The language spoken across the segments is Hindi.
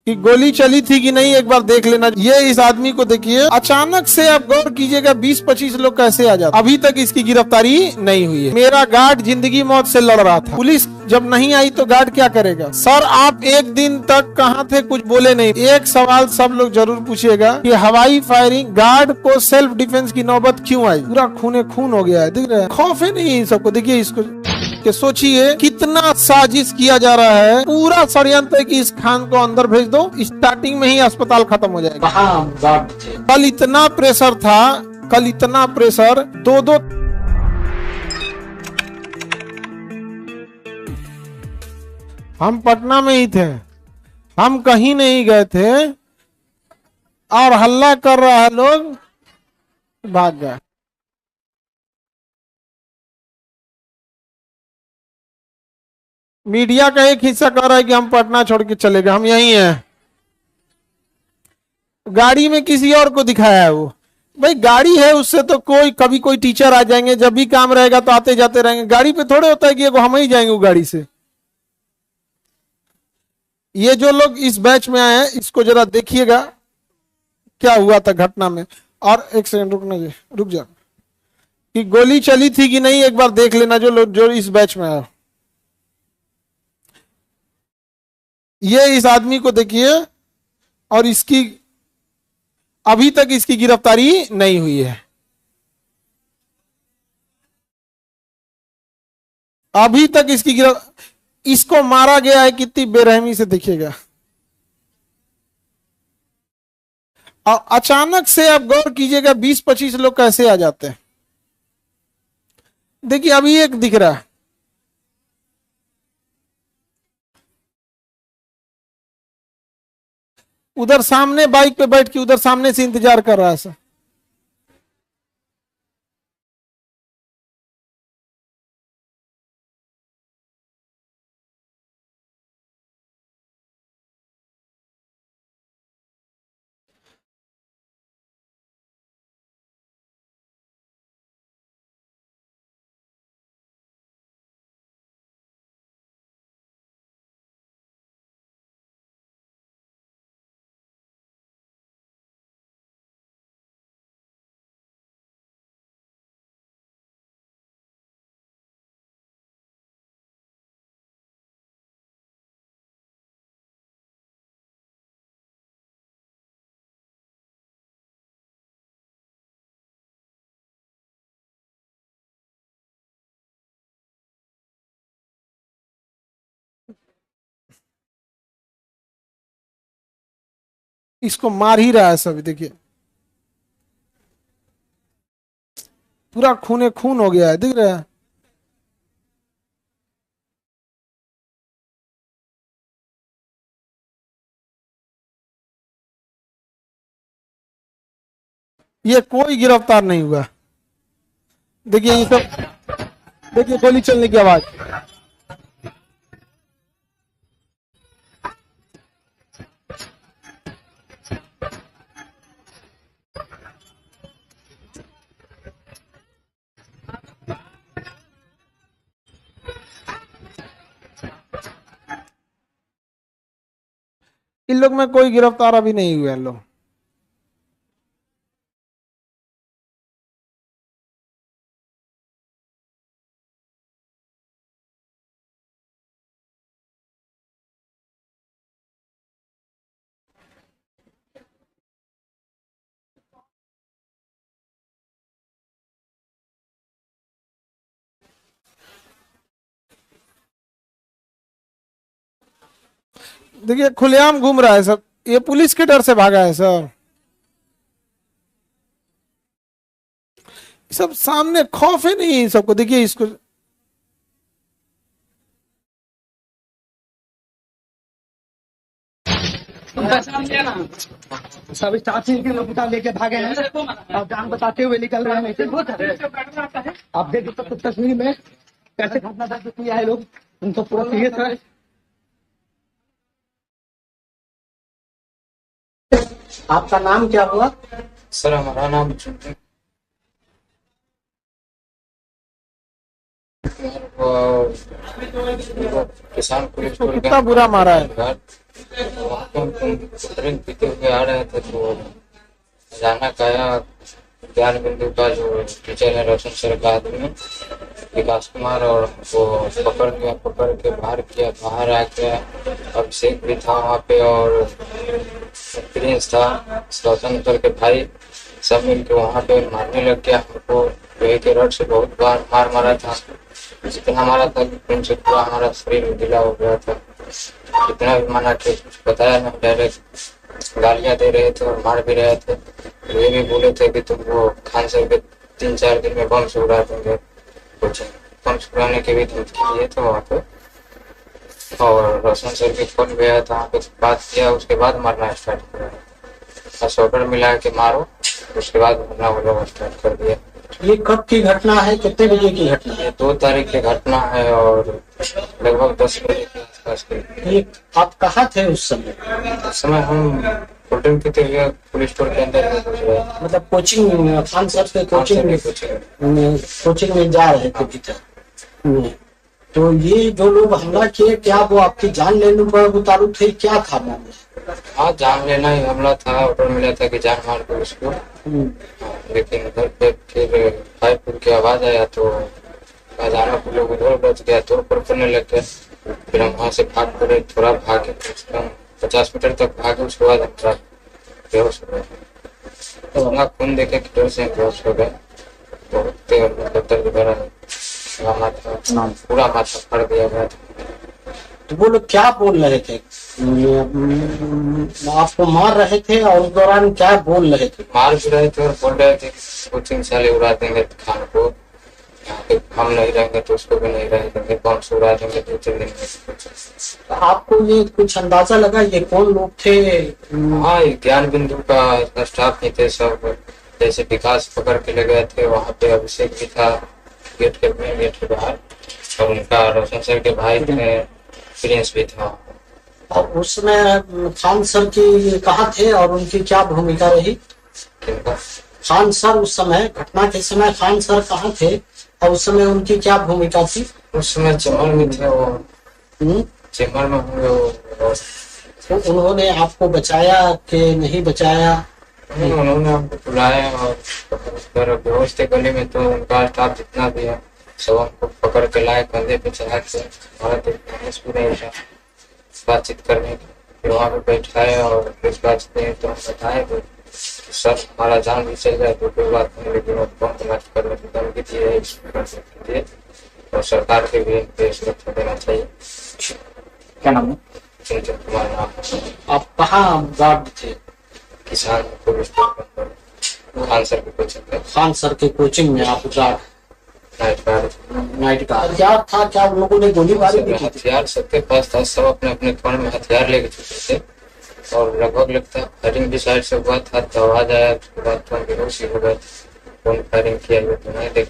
कि गोली चली थी कि नहीं, एक बार देख लेना। ये इस आदमी को देखिए, अचानक से आप गौर कीजिएगा 20-25 लोग कैसे आ जाते। अभी तक इसकी गिरफ्तारी नहीं हुई है। मेरा गार्ड जिंदगी मौत से लड़ रहा था, पुलिस जब नहीं आई तो गार्ड क्या करेगा? सर आप एक दिन तक कहाँ थे, कुछ बोले नहीं। एक सवाल सब लोग जरूर पूछिएगा कि हवाई फायरिंग गार्ड को सेल्फ डिफेंस की नौबत क्यों आई? पूरा खूने खून हो गया है, दिख रहा है। खौफ है नहीं सबको। देखिए इसको कि सोचिए कितना साजिश किया जा रहा है। पूरा षड्यंत्र है कि इस खान को अंदर भेज दो, स्टार्टिंग में ही अस्पताल खत्म हो जाएगा। कल इतना प्रेशर था, कल इतना प्रेशर, दो हम पटना में ही थे, हम कहीं नहीं गए थे और हल्ला कर रहा है, लोग भाग गए। मीडिया का एक हिस्सा कह रहा है कि हम पटना छोड़ के चले गए, हम यहीं हैं। गाड़ी में किसी और को दिखाया है वो। भाई गाड़ी है, उससे तो कोई कभी कोई टीचर आ जाएंगे, जब भी काम रहेगा तो आते जाते रहेंगे। गाड़ी पे थोड़े होता है कि हम ही जाएंगे वो गाड़ी से। ये जो लोग इस बैच में आए हैं, इसको जरा देखिएगा क्या हुआ था घटना में। और एक सेकंड रुकना जी, रुक जा। कि गोली चली थी कि नहीं, एक बार देख लेना जो लोग जो इस बैच में आए। ये इस आदमी को देखिए, और इसकी अभी तक इसकी गिरफ्तारी नहीं हुई है। अभी तक इसको मारा गया है कितनी बेरहमी से, देखिएगा। और अचानक से आप गौर कीजिएगा 20-25 लोग कैसे आ जाते हैं। देखिए अभी एक दिख रहा है, उधर सामने बाइक पे बैठ के उधर सामने से इंतजार कर रहा है सर। इसको मार ही रहा है सब, देखिए पूरा खूने खून हो गया है, दिख रहा है। ये कोई गिरफ्तार नहीं हुआ। देखिए ये सब, देखिए गोली चलने की आवाज। इन लोग में कोई गिरफ्तार अभी नहीं हुए हैं लोग। देखिए खुलेआम घूम रहा है सब, ये पुलिस के डर से भागा है सब। सब सामने खौफ है नहीं सबको। देखिए इसको, सब स्टाफ से के लोग लेके भागे हैं और जान बताते हुए निकल रहे हैं। आप देख सकते तस्वीर में कैसे घटना किया है लोग, उनको पूरा सीरियस है। आपका नाम क्या हुआ सर? हमारा नाम किसान पुलिस कितना बुरा मारा है। वहाँ पे हम ड्रिंक पीते हुए आ रहे थे तो अचानक आया ज्ञान बिंदु का जो टीचर है रोशन सर का आदमी विकास कुमार, और वो पकड़ के बाहर किया, बाहर आ गया। अभिषेक भी था वहाँ पे और प्रिंस था, रोशन सर के भाई, सब मिलके वहाँ पे मारने लग गया हमको। लोहे के रड से बहुत बार मार मारा था, जितना मारा था उनसे पूरा हमारा शरीर गीला हो गया था। कितना भी मना किया कुछ बताया नहीं, डायरेक्ट गालियाँ दे रहे थे और मार भी रहे थे। ये भी बोले थे कि तुम वो खान सर के 3-4 दिन में बम से उड़ा देंगे, कुछ बम से उड़ाने के भी धमकी दिए थे वहाँ पे। और रोशन सर के फोन गया था, वहाँ पे बात किया, उसके बाद मारना स्टार्ट किया। बस ऑर्डर मिला कि मारो, उसके बाद मारना वो लोग स्टार्ट कर दिया। ये कब की घटना है, कितने बजे की घटना है? ये 2 तारीख की घटना है और लगभग 10 बजे के आसपास की। ये आप कहाँ थे उस समय? उस समय हम होटल पीते हुए पुलिस स्टोर के अंदर में घुस गए। मतलब कोचिंग खान सर के कोचिंग में जा रहे थे भीतर। तो ये जो लोग हमला किए, क्या वो आपकी जान लेने पर उतारू थे, क्या था मामला? हाँ, जान लेना ही हमला था। ऑर्डर मिला था कि जान मार दो उसको, लेकिन उधर पे फिर 5 फुट की आवाज आया तो अचानक वो लोग उधर बच गया, तोड़ फोड़ करने लग गए। फिर हम वहाँ से भाग पड़े, थोड़ा भागे, 50 मीटर तक भागे, उसके बाद हम बेहोश हो गए। अपना खून देखे कि डर से बेहोश हो गए। बहुत दर्द वगैरह पूरा माथा फट गया गया था। तो वो लोग क्या बोल रहे थे? आपको मार रहे थे और उस दौरान क्या बोल रहे थे? मार भी रहे थे और बोल रहे थे कोचिंग साले उड़ा देंगे खान को, यहाँ पे हम नहीं रहेंगे तो उसको भी नहीं रहने देंगे, बम से उड़ा देंगे 2-3 दिन में। आपको ये कुछ अंदाजा लगा ये कौन लोग थे? हाँ, ज्ञान बिंदु का स्टाफ ही थे सब। जैसे विकास पकड़ के ले गए थे, वहाँ पे अभिषेक भी था गेट के बाहर, और उनका रोशन सर के भाई थे, प्रिंस भी था। और उसमें खान सर की कहाँ थे और उनकी क्या भूमिका रही? किनका? खान सर उस समय, घटना के समय खान सर कहाँ थे और उस समय उनकी क्या भूमिका थी? उस समय चेम्बर में थे वो। चेम्बर में होंगे वो। तो उन्होंने आपको बचाया कि नहीं बचाया? उन्होंने हमको बुलाया और बेहोश थे गले में, तो उनका स्टाफ जितना भी है सब हमको पकड़ के लाए, कंधे पे चढ़ा के हमारा बातचीत करने की। फिर वहाँ पे बैठाए और कुछ बातचीत तो हम बताए तो सर हमारा जान भी चल जाए तो कोई बात नहीं, लेकिन बम ब्लास्ट करने की धमकी दिए और सरकार के भी इनको सुरक्षा देना चाहिए। क्या नाम है? चंचल कुमार नाम। आप कहाँ गार्ड थे? किसान पुलिस खान सर के कोचिंग में। खान सर के कोचिंग में आप गार्ड? नाइट का हथियार था क्या? उन लोगों ने गोलीबारी भी की? हथियार सबके पास था, सब अपने अपने फोन में हथियार लेके चुके थे और लगभग लगता है फायरिंग भी साइड से हुआ था, तो आवाज आया, उसके बाद तो हम बेहोश हो गए। कौन फायरिंग किया ये तो नहीं देख,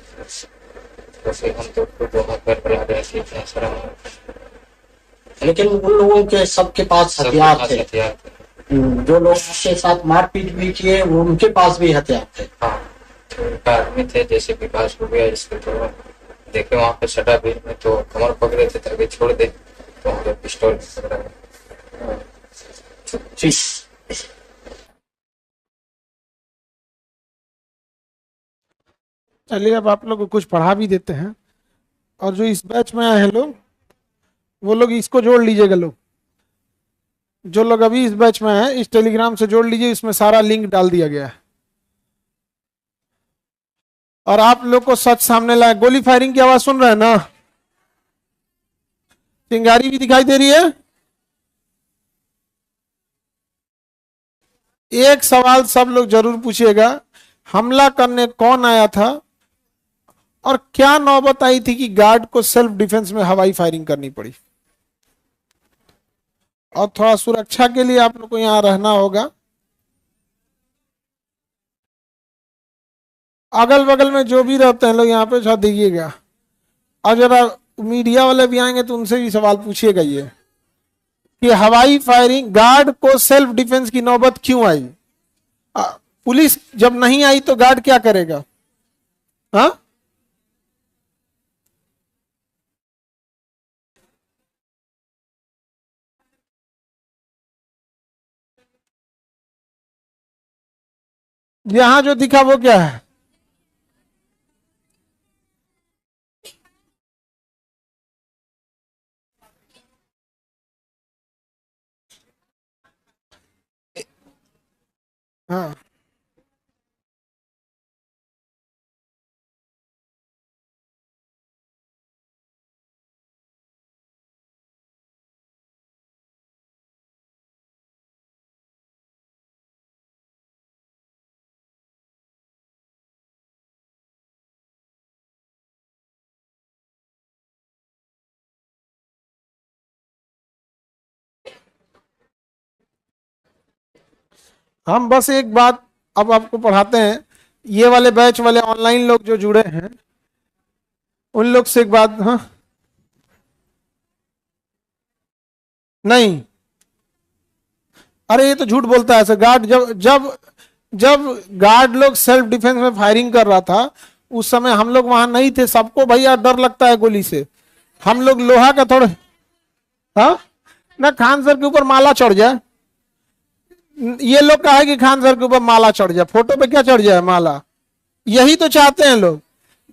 तो फिर हम तो खुद वहाँ पर बुला रहे थे, इतना सारा। लेकिन उन लोगों के सबके पास हथियार थे? जो लोग उसके साथ मारपीट भी किए वो उनके पास भी हथियार थे? हाँ, उनका आदमी थे, जैसे विकास हो गया इसके तो देखे वहाँ पे सटा भीड़ में तो कमर पकड़े थे ताकि छोड़ दे, तो हम लोग पिस्टल पकड़ा गया। चलिए अब आप लोग को कुछ पढ़ा भी देते हैं, और जो इस बैच में आए हैं लोग, वो लोग इसको जोड़ लीजिएगा। लोग जो लोग अभी इस बैच में हैं, इस टेलीग्राम से जोड़ लीजिए, इसमें सारा लिंक डाल दिया गया है। और आप लोग को सच सामने लाए। गोली फायरिंग की आवाज सुन रहे हैं ना? चिंगारी भी दिखाई दे रही है। एक सवाल सब लोग जरूर पूछिएगा, हमला करने कौन आया था और क्या नौबत आई थी कि गार्ड को सेल्फ डिफेंस में हवाई फायरिंग करनी पड़ी। और थोड़ा सुरक्षा के लिए आप लोग को यहां रहना होगा। अगल बगल में जो भी रहते हैं लोग यहाँ पे थोड़ा देखिएगा, और जरा मीडिया वाले भी आएंगे तो उनसे भी सवाल पूछिएगा ये कि हवाई फायरिंग, गार्ड को सेल्फ डिफेंस की नौबत क्यों आई। पुलिस जब नहीं आई तो गार्ड क्या करेगा? हाँ, यहां जो दिखा वो क्या है? हाँ, हम बस एक बात अब आपको पढ़ाते हैं। ये वाले बैच वाले ऑनलाइन लोग जो जुड़े हैं उन लोग से एक बात। हाँ, नहीं, अरे ये तो झूठ बोलता है सर। गार्ड जब जब जब गार्ड लोग सेल्फ डिफेंस में फायरिंग कर रहा था उस समय हम लोग वहां नहीं थे। सबको भैया डर लगता है गोली से। हम लोग लोहा का थोड़े। हाँ, ना खान सर के ऊपर माला चढ़ जाए। ये लोग कहा है कि खान सर के ऊपर माला चढ़ जाए, फोटो पे क्या चढ़ जाए? माला। यही तो चाहते हैं लोग।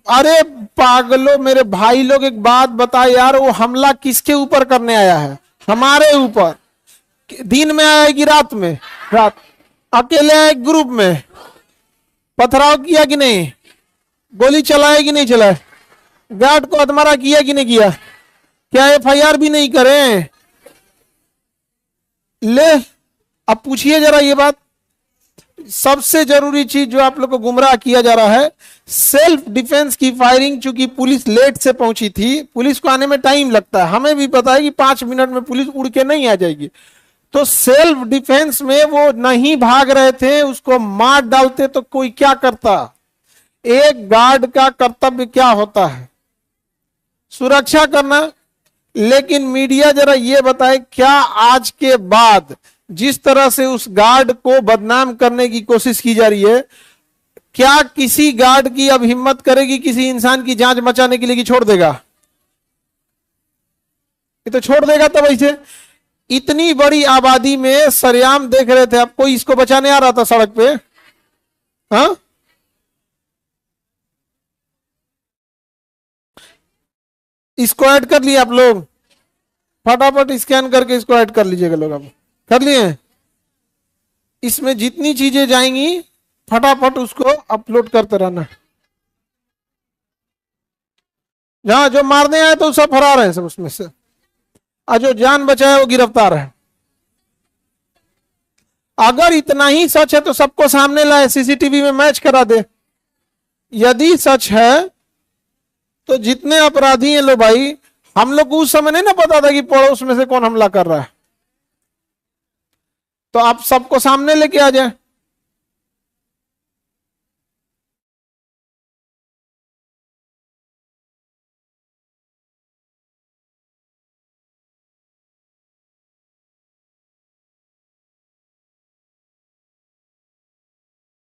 अरे पागलों, मेरे भाई लोग एक बात बताए यार, वो हमला किसके ऊपर करने आया है? हमारे ऊपर। दिन में आया कि रात में? रात। अकेले आए ग्रुप में? पथराव किया कि नहीं? गोली चलाए कि नहीं चलाए? गार्ड को हथमारा किया कि नहीं किया? क्या एफआईआर भी नहीं करें? ले, अब पूछिए जरा ये बात। सबसे जरूरी चीज जो आप लोग को गुमराह किया जा रहा है, सेल्फ डिफेंस की फायरिंग। चूंकि पुलिस लेट से पहुंची थी, पुलिस को आने में टाइम लगता है, हमें भी पता है कि 5 मिनट में पुलिस उड़ के नहीं आ जाएगी। तो सेल्फ डिफेंस में वो नहीं भाग रहे थे, उसको मार डालते तो कोई क्या करता? एक गार्ड का कर्तव्य क्या होता है? सुरक्षा करना। लेकिन मीडिया जरा ये बताए, क्या आज के बाद जिस तरह से उस गार्ड को बदनाम करने की कोशिश की जा रही है, क्या किसी गार्ड की अब हिम्मत करेगी किसी इंसान की जांच बचाने के लिए कि छोड़ देगा? ये तो छोड़ देगा। तब ऐसे इतनी बड़ी आबादी में सरेआम देख रहे थे, अब कोई इसको बचाने आ रहा था सड़क पे? हाँ, इसको ऐड कर लिए आप लोग? फटाफट स्कैन करके इसको ऐड कर लीजिएगा लोग। अब कर लिए? इसमें जितनी चीजें जाएंगी फटाफट उसको अपलोड करते रहना। जहां जो मारने आए तो सब फरार है सब उसमें से, और जो जान बचाए वो गिरफ्तार है। अगर इतना ही सच है तो सबको सामने लाए, सीसीटीवी में मैच करा दे। यदि सच है तो जितने अपराधी हैं, लो भाई, हम लोग को उस समय नहीं ना पता था कि पड़ोस में से कौन हमला कर रहा है, तो आप सबको सामने लेके आ जाए।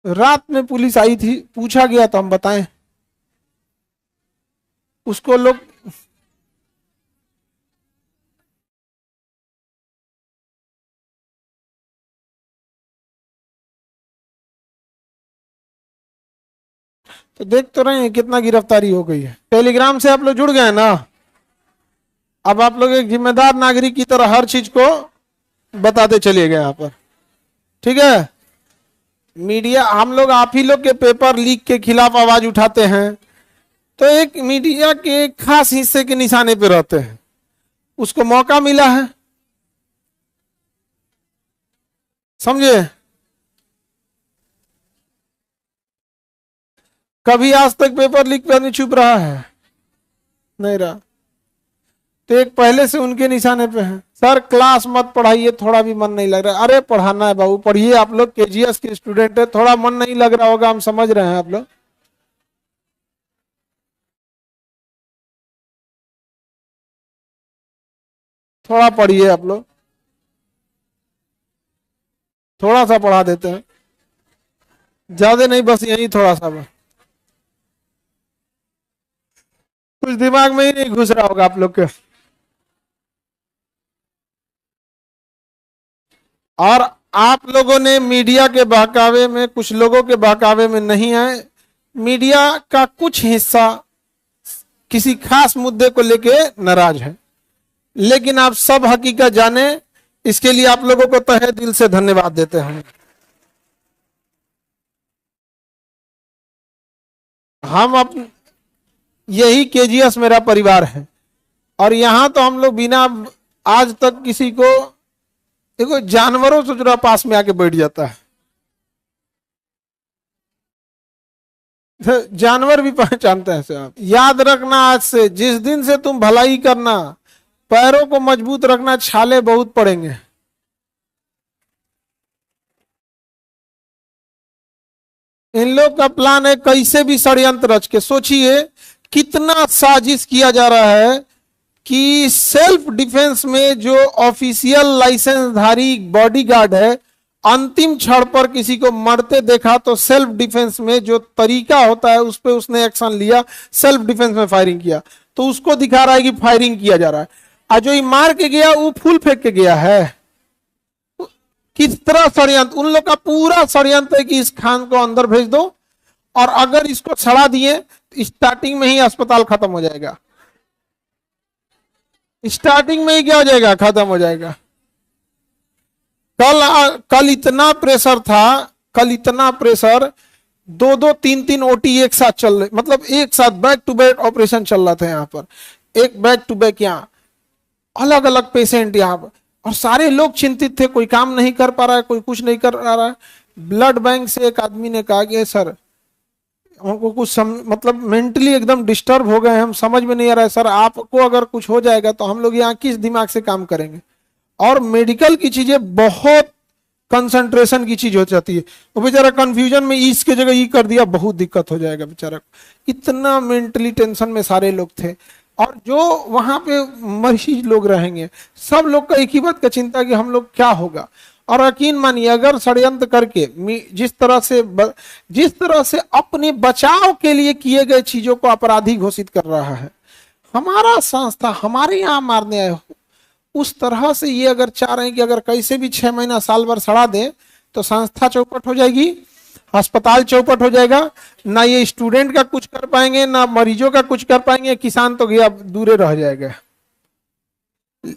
रात में पुलिस आई थी, पूछा गया तो हम बताएं उसको लोग। तो देख तो रहे हैं कितना गिरफ्तारी हो गई है। टेलीग्राम से आप लोग जुड़ गए ना? अब आप लोग एक जिम्मेदार नागरिक की तरह हर चीज को बताते चलिए गए यहाँ पर, ठीक है? मीडिया, हम लोग आप ही लोग के पेपर लीक के खिलाफ आवाज उठाते हैं, तो एक मीडिया के खास हिस्से के निशाने पे रहते हैं। उसको मौका मिला है, समझे? कभी आज तक पेपर लीक पे आदमी चुप रहा है? नहीं रहा। तो एक पहले से उनके निशाने पे है। सर क्लास मत पढ़ाइए, थोड़ा भी मन नहीं लग रहा। अरे पढ़ाना है बाबू, पढ़िए। आप लोग केजीएस के स्टूडेंट है, थोड़ा मन नहीं लग रहा होगा, हम समझ रहे हैं। आप लोग थोड़ा पढ़िए। आप लोग थोड़ा सा पढ़ा देते हैं, ज्यादा नहीं, बस यही थोड़ा सा बस। कुछ दिमाग में ही नहीं घुस रहा होगा आप लोग के। और आप लोगों ने मीडिया के बहकावे में, कुछ लोगों के बहकावे में नहीं आए। मीडिया का कुछ हिस्सा किसी खास मुद्दे को लेके नाराज है, लेकिन आप सब हकीकत जाने, इसके लिए आप लोगों को तहे दिल से धन्यवाद देते हैं। हम अपन यही केजीएस मेरा परिवार है, और यहां तो हम लोग बिना आज तक किसी को, देखो जानवरों से जुड़ा पास में आके बैठ जाता है, जानवर भी पहचानते हैं। आप याद रखना, आज से जिस दिन से तुम भलाई करना, पैरों को मजबूत रखना, छाले बहुत पड़ेंगे। इन लोग का प्लान है कैसे भी षड्यंत्र रच के, सोचिए कितना साजिश किया जा रहा है कि सेल्फ डिफेंस में जो ऑफिशियल लाइसेंसधारी बॉडीगार्ड है, अंतिम क्षण पर किसी को मरते देखा तो सेल्फ डिफेंस में जो तरीका होता है उस पर उसने एक्शन लिया, सेल्फ डिफेंस में फायरिंग किया, तो उसको दिखा रहा है कि फायरिंग किया जा रहा है। और जो ये मार के गया वो फूल फेंक के गया है। किस तरह षड्यंत्र, उन लोग का पूरा षड्यंत्र है कि इस खान को अंदर भेज दो, और अगर इसको छड़ा दिए स्टार्टिंग में ही अस्पताल खत्म हो जाएगा, स्टार्टिंग में ही क्या हो जाएगा, खत्म हो जाएगा। कल इतना प्रेशर था, कल इतना प्रेशर, 2-2, 3-3 ओटी एक साथ चल रहे, मतलब एक साथ बैक टू बैक ऑपरेशन चल रहा था यहाँ पर, एक बैक टू बैक, यहाँ अलग अलग पेशेंट यहाँ पर, और सारे लोग चिंतित थे, कोई काम नहीं कर पा रहा है, कोई कुछ नहीं कर रहा है। ब्लड बैंक से एक आदमी ने कहा कि सर हमको कुछ मतलब मेंटली एकदम डिस्टर्ब हो गए, हम समझ में नहीं आ रहा है सर, आपको अगर कुछ हो जाएगा तो हम लोग यहाँ किस दिमाग से काम करेंगे। और मेडिकल की चीजें बहुत कंसंट्रेशन की चीज हो जाती है, वो बेचारा कंफ्यूजन में इसके जगह ये कर दिया, बहुत दिक्कत हो जाएगा बेचारा। इतना मेंटली टेंशन में सारे लोग थे, और जो वहां पे मरीज लोग रहेंगे, सब लोग का एक ही बात का चिंता कि हम लोग क्या होगा। और यकीन मानिए, अगर षड्यंत्र करके जिस तरह से अपने बचाव के लिए किए गए चीजों को अपराधी घोषित कर रहा है, हमारा संस्था हमारे यहाँ मारने आए हो, उस तरह से ये अगर चाह रहे हैं कि अगर कैसे भी 6 महीना साल भर सड़ा दें तो संस्था चौपट हो जाएगी, अस्पताल चौपट हो जाएगा, ना ये स्टूडेंट का कुछ कर पाएंगे, ना मरीजों का कुछ कर पाएंगे, किसान तो गया दूरे रह जाएगा।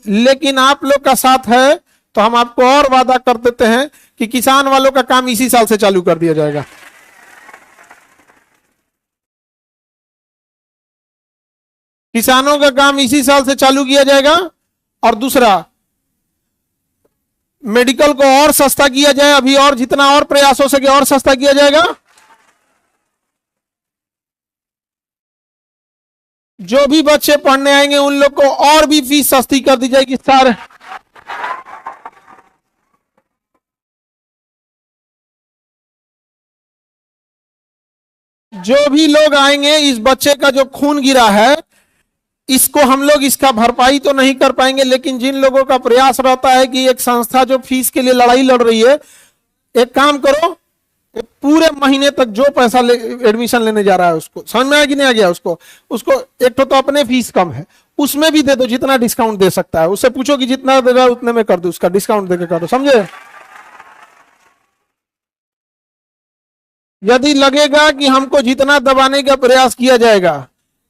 लेकिन आप लोग का साथ है तो हम आपको और वादा कर देते हैं कि किसान वालों का काम इसी साल से चालू कर दिया जाएगा। किसानों का काम इसी साल से चालू किया जाएगा। और दूसरा, मेडिकल को और सस्ता किया जाए, अभी और जितना और प्रयास हो सके और सस्ता किया जाएगा। जो भी बच्चे पढ़ने आएंगे उन लोग को और भी फीस सस्ती कर दी जाएगी। सारे जो भी लोग आएंगे, इस बच्चे का जो खून गिरा है, इसको हम लोग इसका भरपाई तो नहीं कर पाएंगे, लेकिन जिन लोगों का प्रयास रहता है कि एक संस्था जो फीस के लिए लड़ाई लड़ रही है, एक काम करो, पूरे महीने तक जो पैसा एडमिशन लेने जा रहा है उसको, समझ में आ कि नहीं आ गया, उसको एक तो अपने फीस कम है, उसमें भी दे दो जितना डिस्काउंट दे सकता है। उससे पूछो कि जितना देगा उतने में कर दो, उसका डिस्काउंट देके कर दो, समझे। यदि लगेगा कि हमको जितना दबाने का प्रयास किया जाएगा,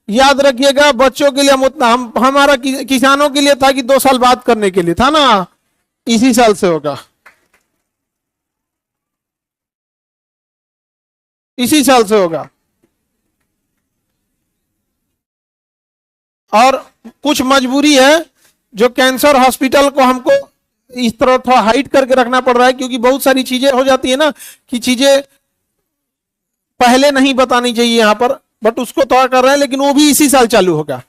याद रखिएगा बच्चों के लिए हम उतना, हमारा किसानों के लिए था कि 2 साल बाद करने के लिए था ना, इसी साल से होगा, इसी साल से होगा। और कुछ मजबूरी है, जो कैंसर हॉस्पिटल को हमको इस तरह थोड़ा हाइड करके रखना पड़ रहा है, क्योंकि बहुत सारी चीजें हो जाती है ना कि चीजें पहले नहीं बतानी चाहिए यहां पर, बट उसको तो कर रहे हैं, लेकिन वो भी इसी साल चालू होगा।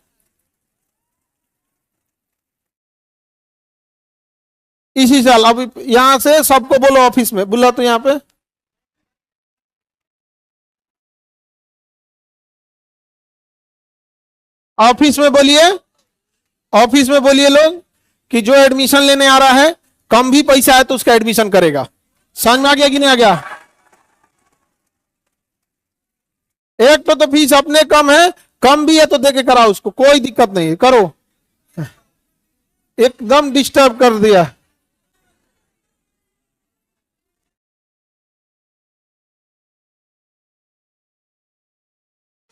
इसी साल। अब यहां से सबको बोलो ऑफिस में, बुला तो यहां पे ऑफिस में बोलिए, ऑफिस में बोलिए लोग कि जो एडमिशन लेने आ रहा है, कम भी पैसा है तो उसका एडमिशन करेगा। समझ में आ गया कि नहीं आ गया। एक तो फीस अपने कम है, कम भी है तो देके कराओ उसको, कोई दिक्कत नहीं है, करो। एकदम डिस्टर्ब कर दिया।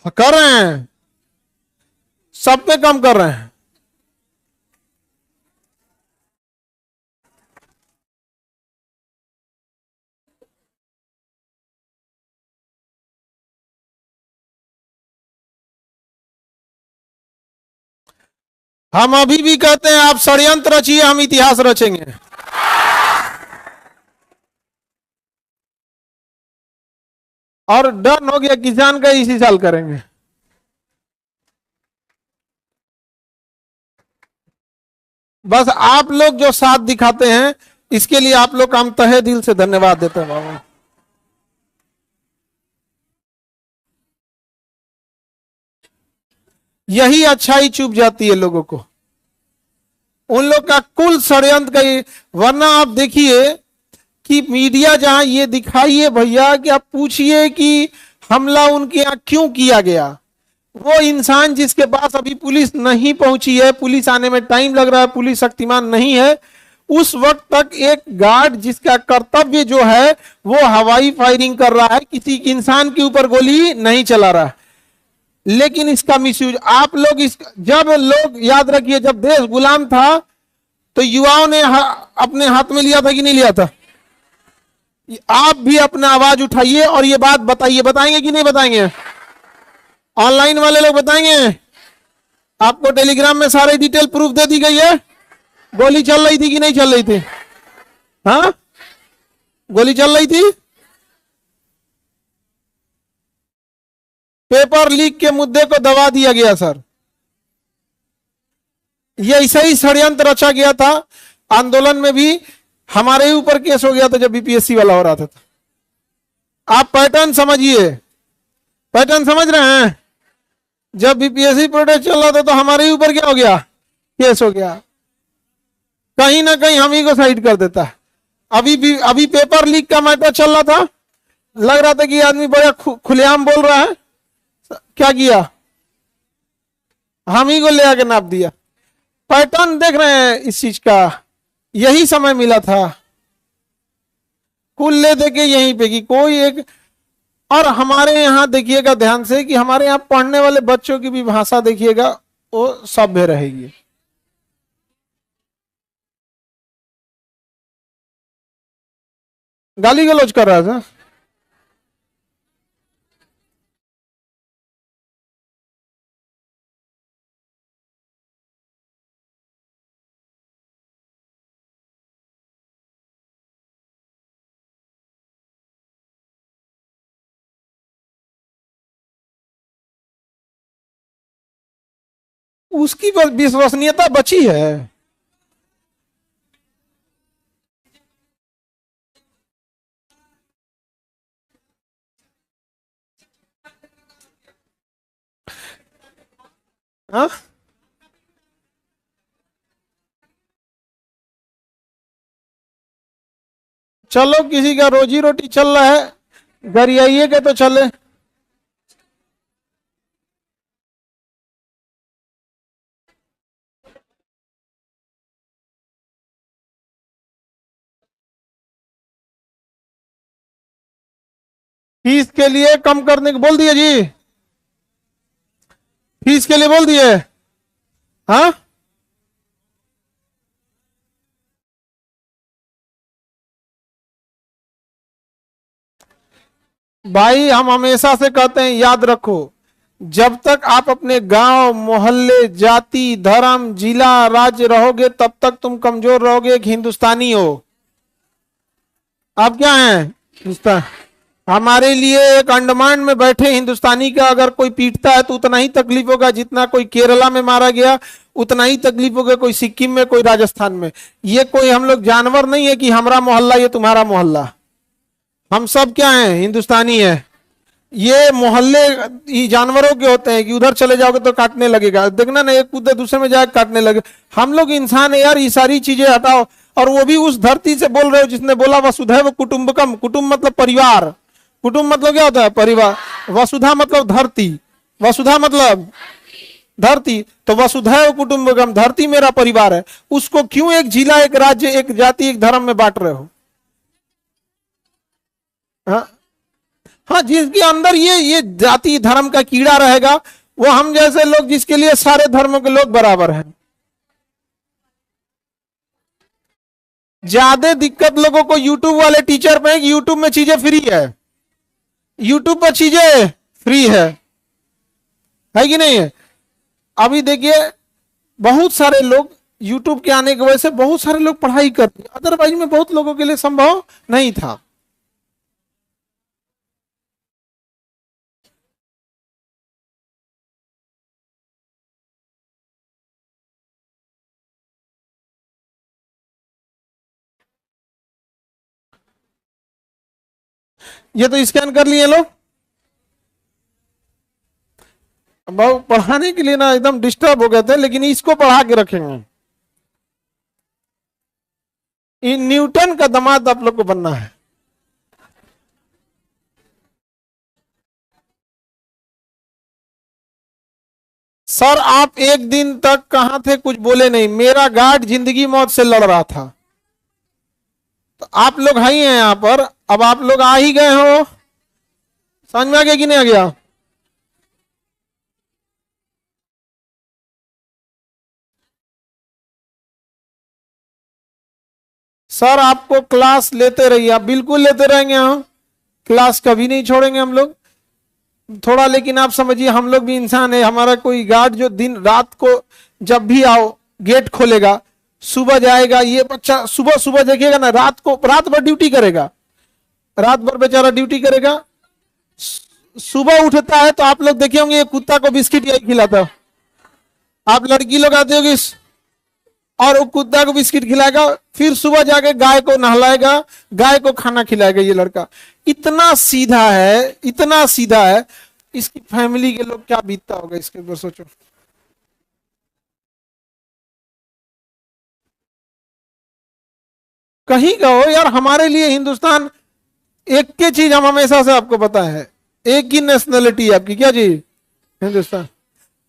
कर रहे हैं, सब पे कम कर रहे हैं। हम अभी भी कहते हैं आप षड्यंत्र रचिए, हम इतिहास रचेंगे। और डन हो गया, किसान का इसी साल करेंगे। बस आप लोग जो साथ दिखाते हैं इसके लिए आप लोग का हम तहे दिल से धन्यवाद देते हैं बाबा। यही अच्छाई चुप जाती है लोगों को, उन लोग का कुल षड्यंत्र का। वरना आप देखिए कि मीडिया जहां ये दिखाइए भैया कि आप पूछिए कि हमला उनके यहां क्यों किया गया, वो इंसान जिसके पास अभी पुलिस नहीं पहुंची है, पुलिस आने में टाइम लग रहा है, पुलिस शक्तिमान नहीं है, उस वक्त तक एक गार्ड जिसका कर्तव्य जो है वो हवाई फायरिंग कर रहा है, किसी इंसान के ऊपर गोली नहीं चला रहा है। लेकिन इसका मिसयूज आप लोग जब लोग याद रखिए, जब देश गुलाम था तो युवाओं ने अपने हाथ में लिया था कि नहीं लिया था? आप भी अपना आवाज उठाइए और ये बात बताइए। बताएंगे कि नहीं बताएंगे? ऑनलाइन वाले लोग बताएंगे? आपको टेलीग्राम में सारे डिटेल प्रूफ दे दी गई है। गोली चल रही थी कि नहीं चल रही थी? हाँ, गोली चल रही थी। पेपर लीक के मुद्दे को दबा दिया गया सर। ये ऐसा ही षड्यंत्र रचा गया था। आंदोलन में भी हमारे ऊपर केस हो गया था जब बीपीएससी वाला हो रहा था। आप पैटर्न समझिए, पैटर्न समझ रहे हैं? जब बीपीएससी प्रोटेस्ट चल रहा था तो हमारे ऊपर क्या हो गया? केस हो गया। कहीं ना कहीं हम ही को साइड कर देता है। अभी पेपर लीक का मैटर चल रहा था, लग रहा था कि आदमी बड़ा खुलेआम बोल रहा है, क्या किया? हम ही को ले आके नाप दिया। पैटर्न देख रहे हैं इस चीज का। यही समय मिला था कुल ले दे के यहीं पे कि कोई एक। और हमारे यहाँ देखिएगा ध्यान से कि हमारे यहाँ पढ़ने वाले बच्चों की भी भाषा देखिएगा, वो सभ्य रहेगी। गाली गलौज कर रहा था। उसकी विश्वसनीयता बची है। हाँ, चलो किसी का रोजी रोटी चल रहा है, गरियाइए के तो चले। फीस के लिए कम करने को बोल दिए जी, फीस के लिए बोल दिए। हाँ, भाई हम हमेशा से कहते हैं याद रखो, जब तक आप अपने गांव, मोहल्ले, जाति, धर्म, जिला, राज्य रहोगे तब तक तुम कमजोर रहोगे, एक हिंदुस्तानी हो। आप क्या हैं? हिंदुस्तान। हमारे लिए एक अंडमान में बैठे हिंदुस्तानी का अगर कोई पीटता है तो उतना ही तकलीफ होगा जितना कोई केरला में मारा गया, उतना ही तकलीफ होगा कोई सिक्किम में, कोई राजस्थान में। ये कोई हम लोग जानवर नहीं है कि हमारा मोहल्ला ये तुम्हारा मोहल्ला। हम सब क्या हैं? हिंदुस्तानी है। ये मोहल्ले जानवरों के होते हैं कि उधर चले जाओगे तो काटने लगेगा, देखना ना, एक कूदे दूसरे में जाके काटने लगे। हम लोग इंसान है यार, ये सारी चीजें हटाओ। और वो भी उस धरती से बोल रहे हो जिसने बोला वसुधैव कुटुंबकम। कुटुंब मतलब परिवार, कुटुंब मतलब क्या होता है? परिवार। वसुधा मतलब धरती, वसुधा मतलब धरती। तो वसुधैव कुटुंबकम, धरती मेरा परिवार है। उसको क्यों एक जिला, एक राज्य, एक जाति, एक धर्म में बांट रहे हो? हाँ? हाँ, जिसके अंदर ये जाति धर्म का कीड़ा रहेगा, वो हम जैसे लोग जिसके लिए सारे धर्मों के लोग बराबर हैं। ज्यादा दिक्कत लोगों को यूट्यूब वाले टीचर पे है कि यूट्यूब में चीजें फ्री है, यूट्यूब पर चीजें फ्री है कि नहीं है। अभी देखिए बहुत सारे लोग यूट्यूब के आने की वजह से बहुत सारे लोग पढ़ाई करते, अदरवाइज में बहुत लोगों के लिए संभव नहीं था। ये तो स्कैन कर लिए लोग। बहुत पढ़ाने के लिए ना एकदम डिस्टर्ब हो गए थे, लेकिन इसको पढ़ा के रखेंगे। न्यूटन का दामाद आप लोग को बनना है। सर आप एक दिन तक कहां थे, कुछ बोले नहीं। मेरा गार्ड जिंदगी मौत से लड़ रहा था। तो आप लोग हैं ही हैं यहां पर, अब आप लोग आ ही गए हो, समझ में आ गया कि नहीं आ गया। सर आपको क्लास लेते रहिए, आप बिल्कुल लेते रहेंगे, हम क्लास कभी नहीं छोड़ेंगे हम लोग थोड़ा। लेकिन आप समझिए हम लोग भी इंसान है, हमारा कोई गार्ड जो दिन रात को जब भी आओ गेट खोलेगा, सुबह जाएगा, ये बच्चा सुबह सुबह देखिएगा ना, रात भर ड्यूटी करेगा, रात भर बेचारा ड्यूटी करेगा, सुबह उठता है तो आप लोग देखे होंगे ये कुत्ता को बिस्किट यही खिलाता। आप लड़की लोग आते होगी और वो कुत्ता को बिस्किट खिलाएगा, फिर सुबह जाके गाय को नहलाएगा, गाय को खाना खिलाएगा। ये लड़का इतना सीधा है, इतना सीधा है, इसकी फैमिली के लोग क्या बीतता होगा इसके ऊपर सोचो। कहीं का हो यार, हमारे लिए हिंदुस्तान एक की चीज हम हमेशा से आपको पता है, एक ही नेशनलिटी है आपकी, क्या चीज, हिंदुस्तान।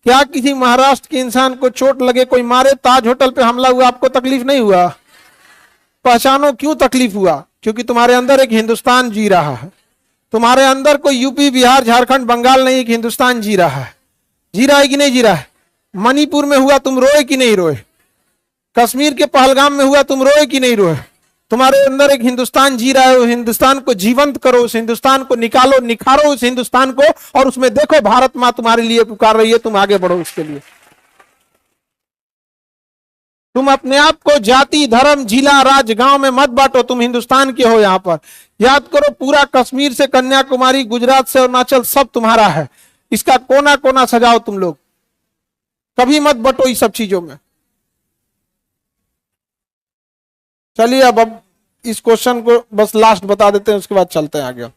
क्या किसी महाराष्ट्र के इंसान को चोट लगे, कोई मारे, ताज होटल पे हमला हुआ, आपको तकलीफ नहीं हुआ? पहचानो क्यों तकलीफ हुआ, क्योंकि तुम्हारे अंदर एक हिंदुस्तान जी रहा है। तुम्हारे अंदर कोई यूपी बिहार झारखंड बंगाल नहीं, एक हिंदुस्तान जी रहा है। जी रहा है कि नहीं जी रहा है? मणिपुर में हुआ तुम रोए कि नहीं रोए? कश्मीर के पहलगाम में हुआ तुम रोए कि नहीं रोए? तुम्हारे अंदर एक हिंदुस्तान जी रहा है, उस हिंदुस्तान को जीवंत करो, उस हिंदुस्तान को निकालो, निखारो उस हिंदुस्तान को, और उसमें देखो भारत मां तुम्हारे लिए पुकार रही है, तुम आगे बढ़ो उसके लिए। तुम अपने आप को जाति धर्म जिला राज्य गांव में मत बांटो, तुम हिंदुस्तान के हो। यहां पर याद करो, पूरा कश्मीर से कन्याकुमारी, गुजरात से अरुणाचल सब तुम्हारा है। इसका कोना कोना सजाओ तुम लोग, कभी मत बटो इस सब चीजों में। चलिए अब इस क्वेश्चन को बस लास्ट बता देते हैं, उसके बाद चलते हैं आगे।